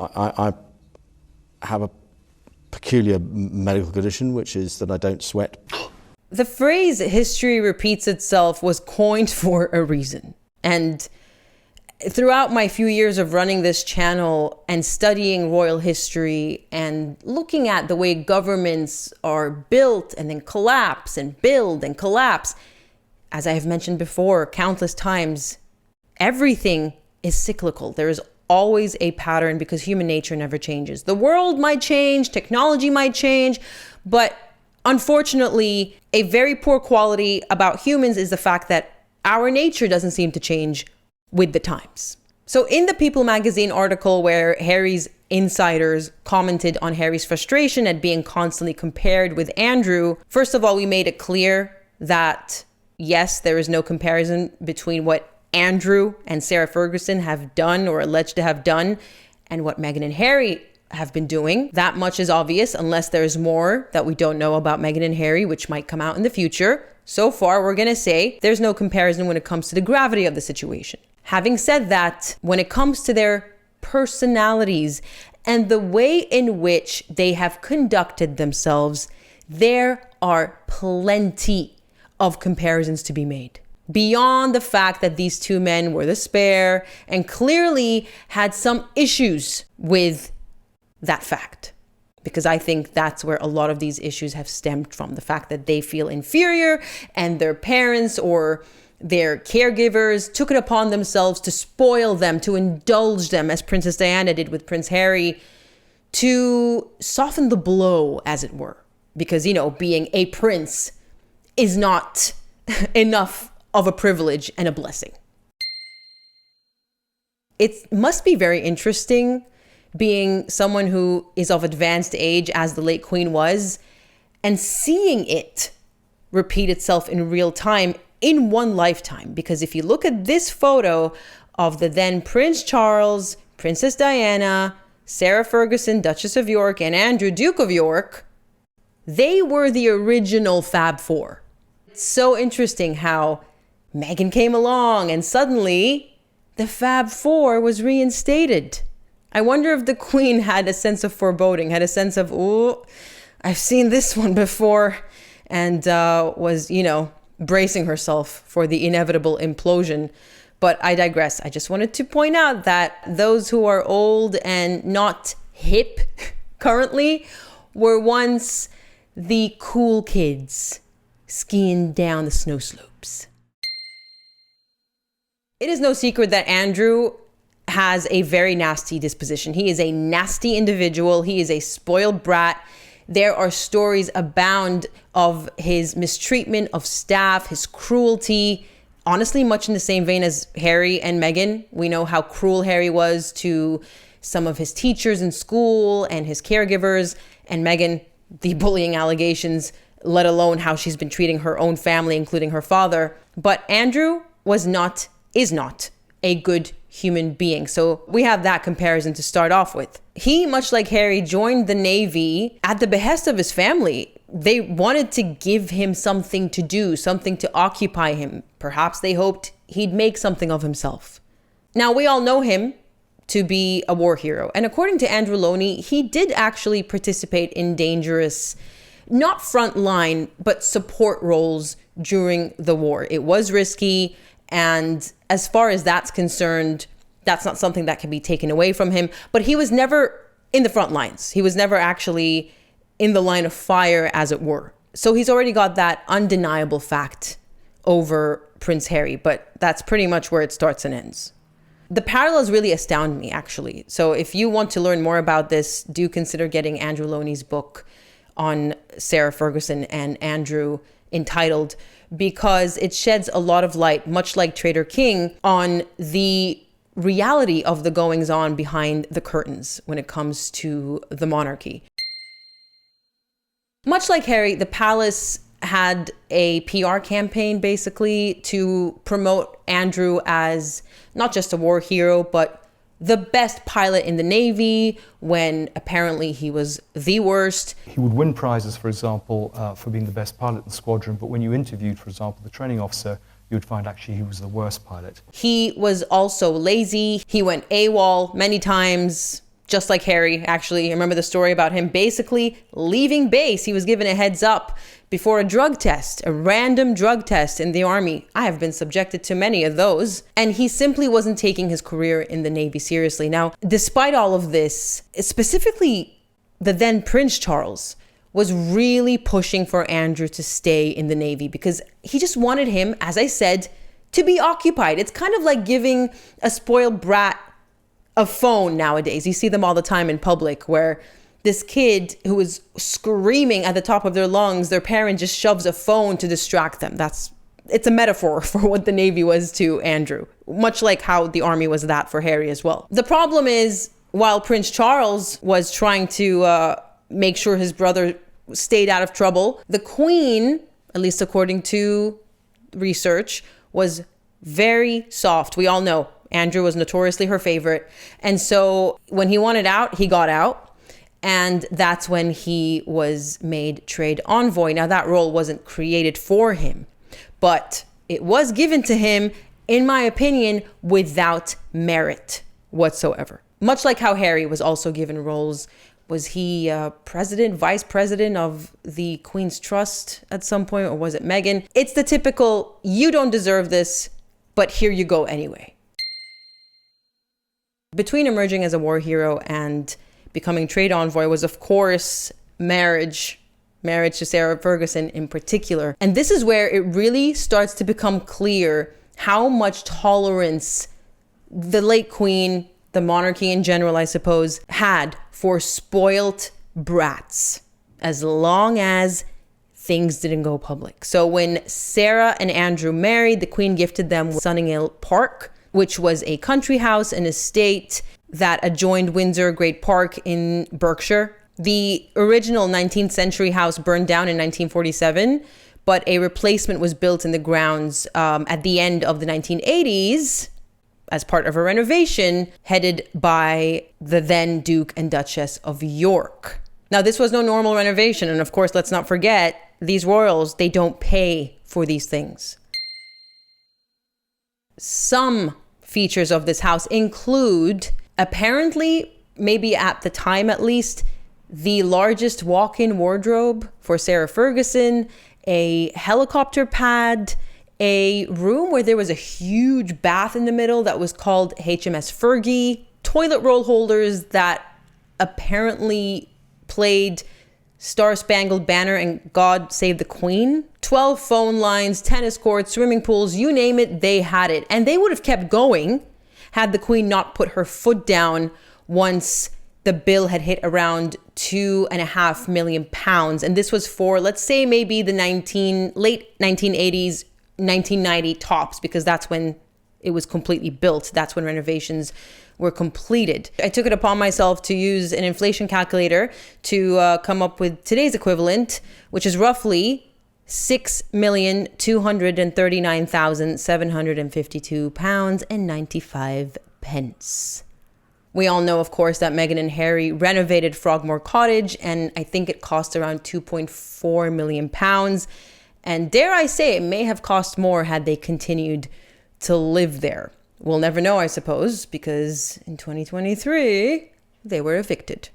I have a peculiar medical condition, which is that I don't sweat. The phrase "history repeats itself" was coined for a reason. And throughout my few years of running this channel and studying royal history and looking at the way governments are built and then collapse and build and collapse, as I have mentioned before countless times, everything is cyclical. There is always a pattern because human nature never changes. The world might change, technology might change, but unfortunately, a very poor quality about humans is the fact that our nature doesn't seem to change with the times. So in the People magazine article where Harry's insiders commented on Harry's frustration at being constantly compared with Andrew, first of all, we made it clear that yes, there is no comparison between what Andrew and Sarah Ferguson have done or alleged to have done and what Meghan and Harry have been doing. That much is obvious unless there's more that we don't know about Meghan and Harry, which might come out in the future. So far, we're going to say there's no comparison when it comes to the gravity of the situation. Having said that, when it comes to their personalities and the way in which they have conducted themselves, there are plenty of comparisons to be made. Beyond the fact that these two men were the spare and clearly had some issues with that fact. Because I think that's where a lot of these issues have stemmed from. The fact that they feel inferior and their parents or their caregivers took it upon themselves to spoil them, to indulge them, as Princess Diana did with Prince Harry, to soften the blow, as it were. Because, you know, being a prince is not enough of a privilege and a blessing. It must be very interesting being someone who is of advanced age, as the late Queen was, and seeing it repeat itself in real time in one lifetime. Because if you look at this photo of the then Prince Charles, Princess Diana, Sarah Ferguson, Duchess of York, and Andrew, Duke of York, they were the original Fab Four. It's so interesting how Meghan came along and suddenly the Fab Four was reinstated. I wonder if the Queen had a sense of foreboding, had a sense of, oh, I've seen this one before, and was, you know, bracing herself for the inevitable implosion. But I digress. I just wanted to point out that those who are old and not hip currently were once the cool kids skiing down the snow slopes. It is no secret that Andrew has a very nasty disposition. He is a nasty individual. He is a spoiled brat. There are stories abound of his mistreatment of staff, his cruelty, honestly, much in the same vein as Harry and Meghan. We know how cruel Harry was to some of his teachers in school and his caregivers, and Meghan, the bullying allegations, let alone how she's been treating her own family, including her father. But Andrew is not a good human being. So we have that comparison to start off with. He, much like Harry, joined the Navy at the behest of his family. They wanted to give him something to do, something to occupy him. Perhaps they hoped he'd make something of himself. Now, we all know him to be a war hero. And according to Andrew Loney, he did actually participate in dangerous, not frontline, but support roles during the war. It was risky. And as far as that's concerned, that's not something that can be taken away from him. But he was never in the front lines. He was never actually in the line of fire, as it were. So he's already got that undeniable fact over Prince Harry. But that's pretty much where it starts and ends. The parallels really astound me, actually. So if you want to learn more about this, do consider getting Andrew Loney's book on Sarah Ferguson and Andrew, entitled, because it sheds a lot of light, much like Trader King, on the reality of the goings on behind the curtains when it comes to the monarchy. Much like Harry, the palace had a PR campaign basically to promote Andrew as not just a war hero, but the best pilot in the Navy, when apparently he was the worst. He would win prizes, for example, for being the best pilot in the squadron, but when you interviewed, for example, the training officer, you would find actually he was the worst pilot. He was also lazy. He went AWOL many times, just like Harry, actually. I remember the story about him basically leaving base. He was given a heads up before a drug test, a random drug test in the army. I have been subjected to many of those. And he simply wasn't taking his career in the Navy seriously. Now, despite all of this, specifically the then Prince Charles was really pushing for Andrew to stay in the Navy because he just wanted him, as I said, to be occupied. It's kind of like giving a spoiled brat a phone nowadays. You see them all the time in public where this kid who is screaming at the top of their lungs, their parent just shoves a phone to distract them. It's a metaphor for what the Navy was to Andrew, much like how the army was that for Harry as well. The problem is, while Prince Charles was trying to make sure his brother stayed out of trouble, the Queen, at least according to research, was very soft. We all know Andrew was notoriously her favorite. And so when he wanted out, he got out. And that's when he was made trade envoy. Now, that role wasn't created for him, but it was given to him, in my opinion, without merit whatsoever. Much like how Harry was also given roles. Was he president, vice president of the Queen's Trust at some point, or was it Meghan? It's the typical, you don't deserve this, but here you go anyway. Between emerging as a war hero and becoming trade envoy was, of course, marriage to Sarah Ferguson in particular. And this is where it really starts to become clear how much tolerance the late Queen, the monarchy in general, I suppose, had for spoilt brats, as long as things didn't go public. So when Sarah and Andrew married, the Queen gifted them Sunninghill Park, which was a country house and estate that adjoined Windsor Great Park in Berkshire. The original 19th century house burned down in 1947, but a replacement was built in the grounds at the end of the 1980s as part of a renovation headed by the then Duke and Duchess of York. Now, this was no normal renovation. And of course, let's not forget, these royals, they don't pay for these things. Some features of this house include, apparently, maybe at the time at least, the largest walk-in wardrobe for Sarah Ferguson, a helicopter pad, a room where there was a huge bath in the middle that was called HMS Fergie, toilet roll holders that apparently played Star Spangled Banner and God Save the Queen, 12 phone lines, tennis courts, swimming pools, you name it, they had it. And they would have kept going had the Queen not put her foot down once the bill had hit around £2.5 million. And this was for, let's say, maybe the late 1980s, 1990 tops, because that's when it was completely built. That's when renovations were completed. I took it upon myself to use an inflation calculator to come up with today's equivalent, which is roughly £6,239,752.95. We all know, of course, that Meghan and Harry renovated Frogmore Cottage, and I think it cost around £2.4 million. And dare I say, it may have cost more had they continued to live there. We'll never know, I suppose, because in 2023, they were evicted.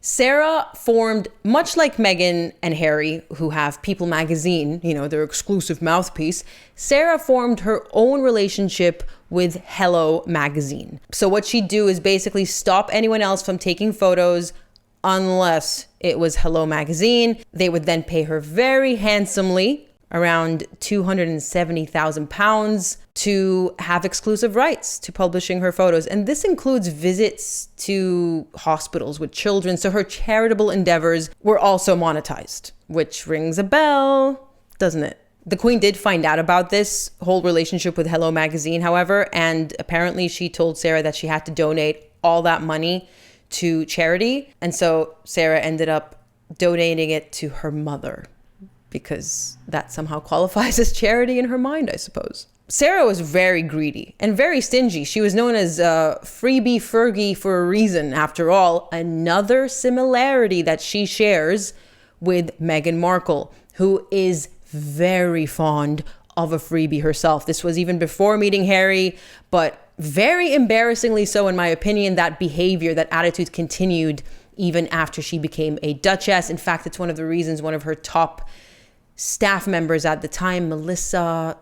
Sarah formed, much like Meghan and Harry, who have People magazine, their exclusive mouthpiece, Sarah formed her own relationship with Hello magazine. So what she'd do is basically stop anyone else from taking photos unless it was Hello magazine. They would then pay her very handsomely, around £270,000, to have exclusive rights to publishing her photos. And this includes visits to hospitals with children. So her charitable endeavors were also monetized, which rings a bell, doesn't it? The Queen did find out about this whole relationship with Hello magazine, however, and apparently she told Sarah that she had to donate all that money to charity. And so Sarah ended up donating it to her mother, because that somehow qualifies as charity in her mind, I suppose. Sarah was very greedy and very stingy. She was known as Freebie Fergie for a reason, after all. Another similarity that she shares with Meghan Markle, who is very fond of a freebie herself. This was even before meeting Harry, but very embarrassingly so, in my opinion, that behavior, that attitude continued even after she became a duchess. In fact, it's one of the reasons one of her top staff members at the time, Melissa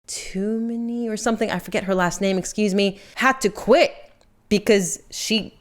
Toomey or something, I forget her last name, excuse me, had to quit because she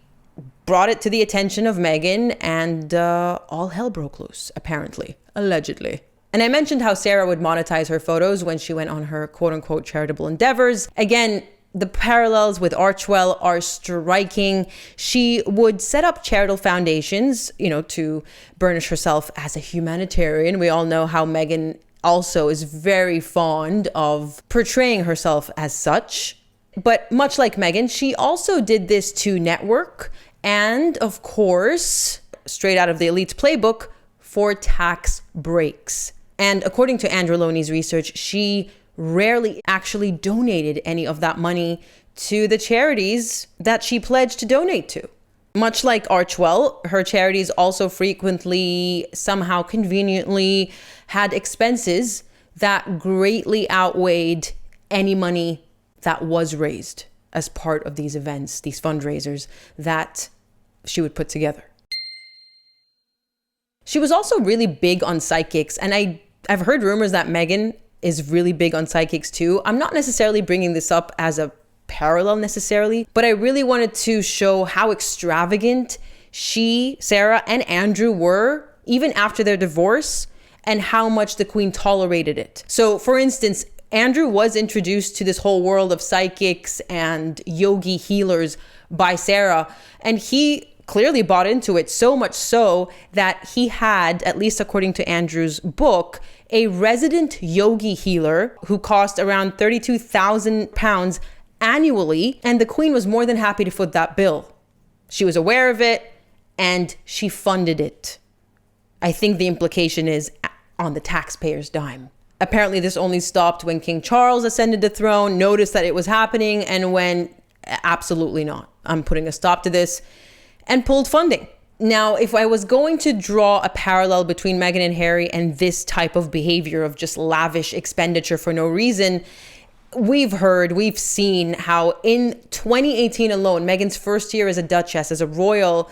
brought it to the attention of Meghan, and all hell broke loose, apparently, allegedly. And I mentioned how Sarah would monetize her photos when she went on her quote-unquote charitable endeavors. Again, the parallels with Archewell are striking. She would set up charitable foundations, to burnish herself as a humanitarian. We all know how Meghan also is very fond of portraying herself as such. But much like Meghan, she also did this to network and, of course, straight out of the elite's playbook, for tax breaks. And according to Andrew Loney's research, she rarely actually donated any of that money to the charities that she pledged to donate to. Much like Archewell, her charities also frequently, somehow conveniently, had expenses that greatly outweighed any money that was raised as part of these events, these fundraisers that she would put together. She was also really big on psychics, and I've heard rumors that Meghan is really big on psychics too. I'm not necessarily bringing this up as a parallel necessarily, but I really wanted to show how extravagant she, Sarah, and Andrew were even after their divorce, and how much the Queen tolerated it. So, for instance, Andrew was introduced to this whole world of psychics and yogi healers by Sarah, and he clearly bought into it, so much so that he had, at least according to Andrew's book, a resident yogi healer who cost around £32,000 annually, and the Queen was more than happy to foot that bill. She was aware of it, and she funded it. I think the implication is on the taxpayer's dime. Apparently, this only stopped when King Charles ascended the throne, noticed that it was happening, and went, absolutely not. I'm putting a stop to this, and pulled funding. Now, if I was going to draw a parallel between Meghan and Harry and this type of behavior of just lavish expenditure for no reason, we've seen how in 2018 alone, Meghan's first year as a duchess, as a royal,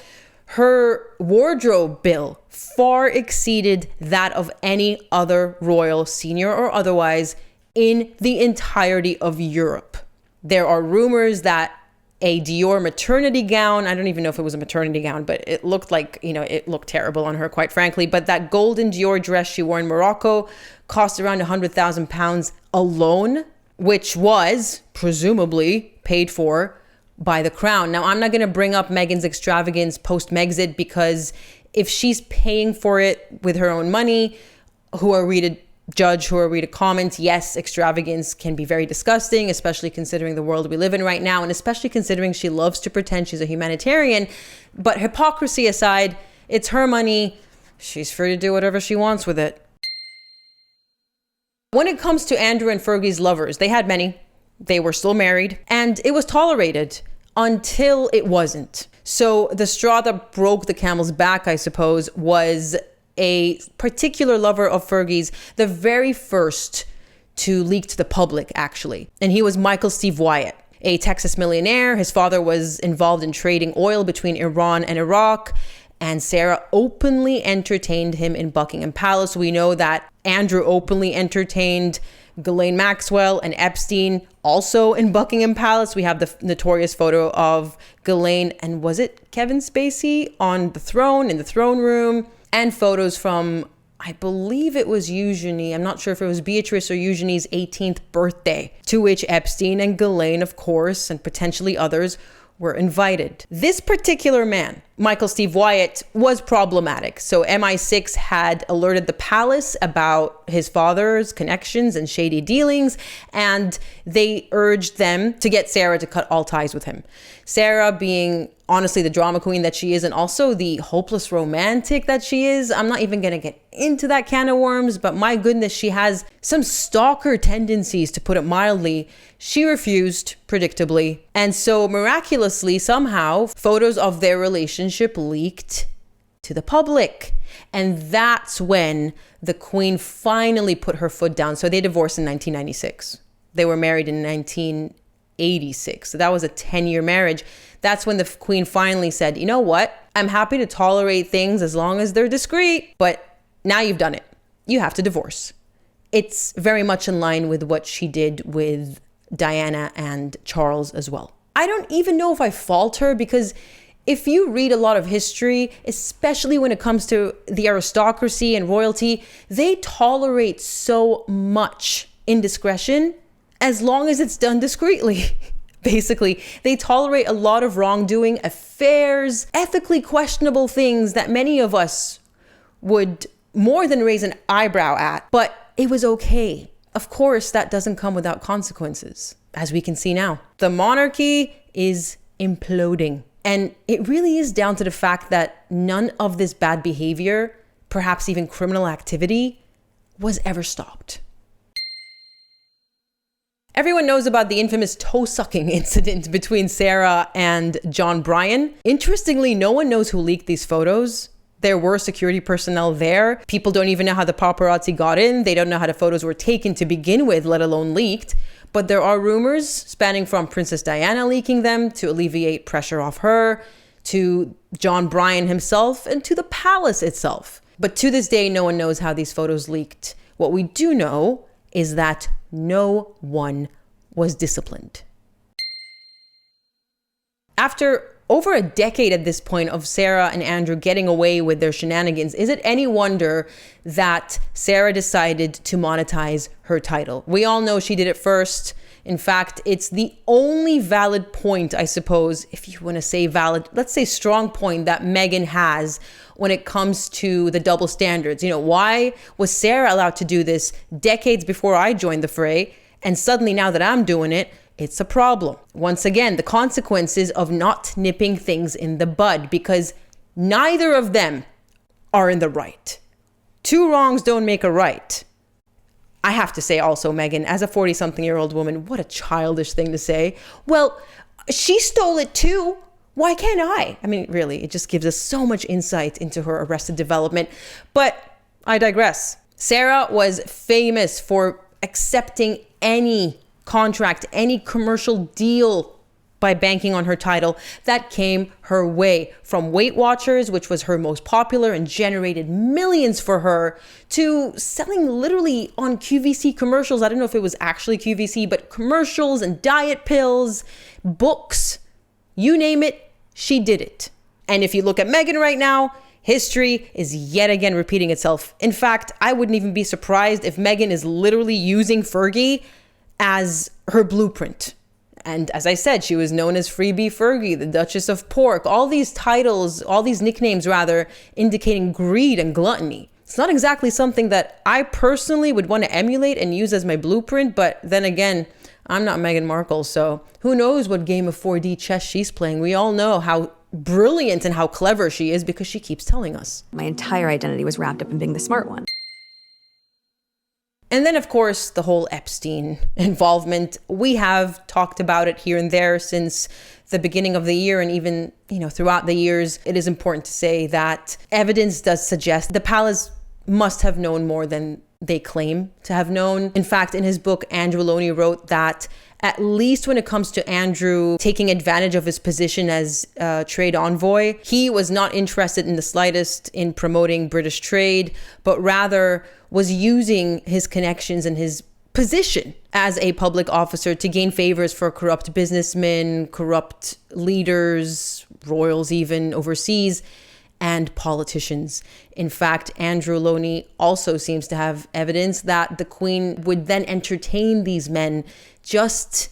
her wardrobe bill far exceeded that of any other royal, senior or otherwise, in the entirety of Europe. There are rumors that a Dior maternity gown, I don't even know if it was a maternity gown, but it looked like, it looked terrible on her, quite frankly. But that golden Dior dress she wore in Morocco cost around £100,000 alone, which was presumably paid for by the crown. Now, I'm not going to bring up Meghan's extravagance post-Megxit, because if she's paying for it with her own money, who are we to judge, who are we to comment? Yes, extravagance can be very disgusting, especially considering the world we live in right now, and especially considering she loves to pretend she's a humanitarian. But hypocrisy aside, it's her money. She's free to do whatever she wants with it. When it comes to Andrew and Fergie's lovers, they had many. They were still married, and it was tolerated until it wasn't. So the straw that broke the camel's back, I suppose, was a particular lover of Fergie's, the very first to leak to the public, actually. And he was Michael Steve Wyatt, a Texas millionaire. His father was involved in trading oil between Iran and Iraq, and Sarah openly entertained him in Buckingham Palace. We know that Andrew openly entertained Ghislaine Maxwell and Epstein also in Buckingham Palace. We have the notorious photo of Ghislaine and was it Kevin Spacey on the throne, in the throne room, and photos from, I believe it was Eugenie. I'm not sure if it was Beatrice or Eugenie's 18th birthday, to which Epstein and Ghislaine, of course, and potentially others, were invited. This particular man, Michael Steve Wyatt, was problematic. So MI6 had alerted the palace about his father's connections and shady dealings, and they urged them to get Sarah to cut all ties with him. Sarah, being honestly the drama queen that she is, and also the hopeless romantic that she is, I'm not even gonna get into that can of worms, but my goodness, she has some stalker tendencies, to put it mildly. She refused, predictably. And so miraculously, somehow, photos of their relationship leaked to the public. And that's when the Queen finally put her foot down. So they divorced in 1996. They were married in 1986. So that was a 10-year marriage. That's when the Queen finally said, you know what? I'm happy to tolerate things as long as they're discreet, but now you've done it. You have to divorce. It's very much in line with what she did with Diana and Charles as well. I don't even know if I fault her, because if you read a lot of history, especially when it comes to the aristocracy and royalty, they tolerate so much indiscretion as long as it's done discreetly. Basically, they tolerate a lot of wrongdoing, affairs, ethically questionable things that many of us would more than raise an eyebrow at, but it was okay. Of course, that doesn't come without consequences, as we can see now. The monarchy is imploding. And it really is down to the fact that none of this bad behavior, perhaps even criminal activity, was ever stopped. Everyone knows about the infamous toe-sucking incident between Sarah and John Bryan. Interestingly, no one knows who leaked these photos. There were security personnel there. People don't even know how the paparazzi got in. They don't know how the photos were taken to begin with, let alone leaked. But there are rumors spanning from Princess Diana leaking them to alleviate pressure off her, to John Bryan himself, and to the palace itself. But to this day, no one knows how these photos leaked. What we do know is that no one was disciplined. After over a decade at this point of Sarah and Andrew getting away with their shenanigans, is it any wonder that Sarah decided to monetize her title? We all know she did it first. In fact, it's the only valid point, I suppose, if you want to say valid, let's say strong point that Meghan has when it comes to the double standards. You know, why was Sarah allowed to do this decades before I joined the fray? And suddenly now that I'm doing it, it's a problem. Once again, the consequences of not nipping things in the bud, because neither of them are in the right. Two wrongs don't make a right. I have to say also, Meghan, as a 40-something-year-old woman, what a childish thing to say. Well, she stole it too. Why can't I? I mean, really, it just gives us so much insight into her arrested development. But I digress. Sarah was famous for accepting any contract, any commercial deal by banking on her title that came her way, from Weight Watchers, which was her most popular and generated millions for her, to selling literally on QVC commercials. I don't know if it was actually QVC, but commercials and diet pills, books, you name it, she did it. And if you look at Meghan right now, history is yet again repeating itself. In fact, I wouldn't even be surprised if Meghan is literally using Fergie as her blueprint. And as I said, she was known as Freebie Fergie, the Duchess of Pork, all these titles, all these nicknames rather, indicating greed and gluttony. It's not exactly something that I personally would want to emulate and use as my blueprint, but then again, I'm not Meghan Markle, so who knows what game of 4D chess she's playing. We all know how brilliant and how clever she is because she keeps telling us. My entire identity was wrapped up in being the smart one. And then, of course, the whole Epstein involvement. We have talked about it here and there since the beginning of the year, and even, throughout the years. It is important to say that evidence does suggest the palace must have known more than they claim to have known. In fact, in his book, Andrew Loney wrote that at least when it comes to Andrew taking advantage of his position as trade envoy, he was not interested in the slightest in promoting British trade, but rather was using his connections and his position as a public officer to gain favors for corrupt businessmen, corrupt leaders, royals even overseas, and politicians. In fact, Andrew Loney also seems to have evidence that the Queen would then entertain these men just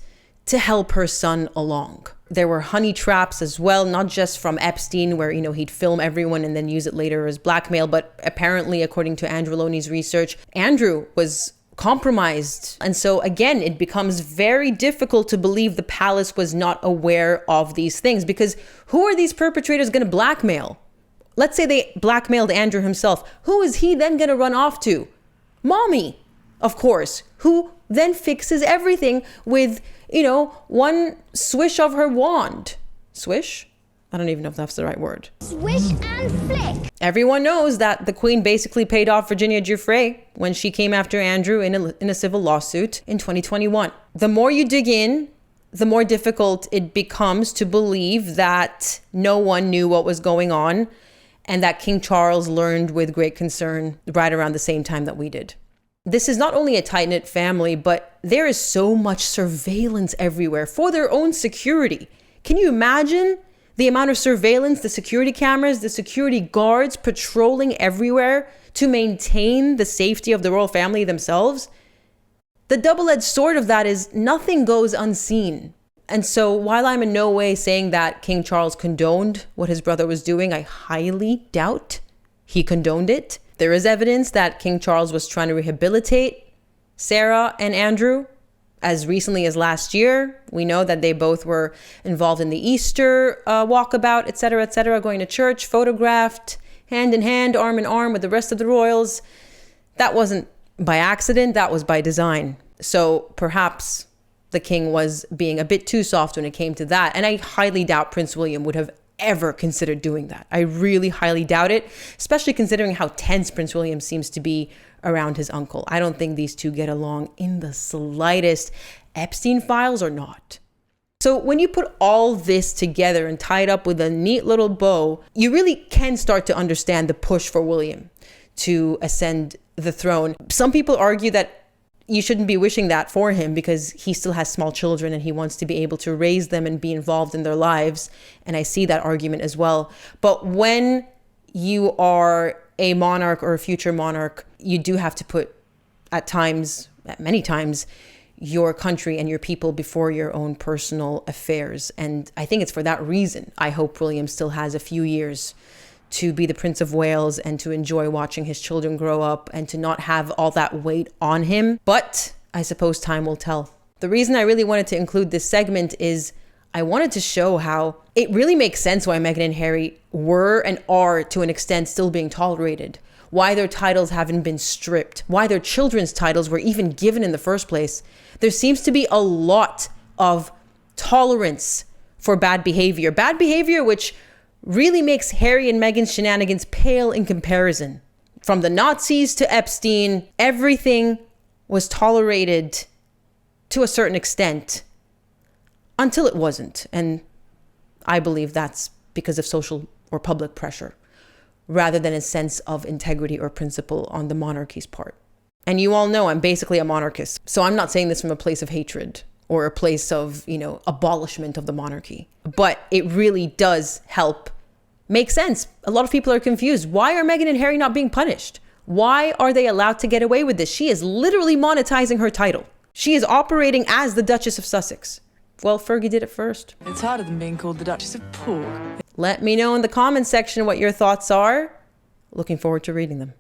to help her son along. There were honey traps as well, not just from Epstein, where, he'd film everyone and then use it later as blackmail, but apparently, according to Andrew Loney's research, Andrew was compromised. And so again, it becomes very difficult to believe the palace was not aware of these things, because who are these perpetrators going to blackmail? Let's say they blackmailed Andrew himself. Who is he then going to run off to? Mommy, of course, who then fixes everything with, one swish of her wand. Swish? I don't even know if that's the right word. Swish and flick. Everyone knows that the Queen basically paid off Virginia Giuffre when she came after Andrew in a civil lawsuit in 2021. The more you dig in, the more difficult it becomes to believe that no one knew what was going on and that King Charles learned with great concern right around the same time that we did. This is not only a tight-knit family, but there is so much surveillance everywhere for their own security. Can you imagine the amount of surveillance, the security cameras, the security guards patrolling everywhere to maintain the safety of the royal family themselves? The double-edged sword of that is nothing goes unseen. And so while I'm in no way saying that King Charles condoned what his brother was doing, I highly doubt he condoned it. There is evidence that King Charles was trying to rehabilitate Sarah and Andrew as recently as last year. We know that they both were involved in the Easter walkabout, etc., going to church, photographed, hand in hand, arm in arm with the rest of the royals. That wasn't by accident, that was by design. So perhaps the king was being a bit too soft when it came to that. And I highly doubt Prince William would have ever considered doing that. I really highly doubt it, especially considering how tense Prince William seems to be around his uncle. I don't think these two get along in the slightest, Epstein files or not. So when you put all this together and tie it up with a neat little bow, you really can start to understand the push for William to ascend the throne. Some people argue that you shouldn't be wishing that for him because he still has small children and he wants to be able to raise them and be involved in their lives. And I see that argument as well. But when you are a monarch or a future monarch, you do have to put many times, your country and your people before your own personal affairs. And I think it's for that reason I hope William still has a few years to be the Prince of Wales and to enjoy watching his children grow up and to not have all that weight on him. But I suppose time will tell. The reason I really wanted to include this segment is I wanted to show how it really makes sense why Meghan and Harry were and are to an extent still being tolerated, why their titles haven't been stripped, why their children's titles were even given in the first place. There seems to be a lot of tolerance for bad behavior which really makes Harry and Meghan's shenanigans pale in comparison. From the Nazis to Epstein, everything was tolerated to a certain extent until it wasn't. And I believe that's because of social or public pressure, rather than a sense of integrity or principle on the monarchy's part. And you all know I'm basically a monarchist, so I'm not saying this from a place of hatred or a place of, abolishment of the monarchy. But it really does help make sense. A lot of people are confused. Why are Meghan and Harry not being punished? Why are they allowed to get away with this? She is literally monetizing her title. She is operating as the Duchess of Sussex. Well, Fergie did it first. It's harder than being called the Duchess of Pork. Let me know in the comments section what your thoughts are. Looking forward to reading them.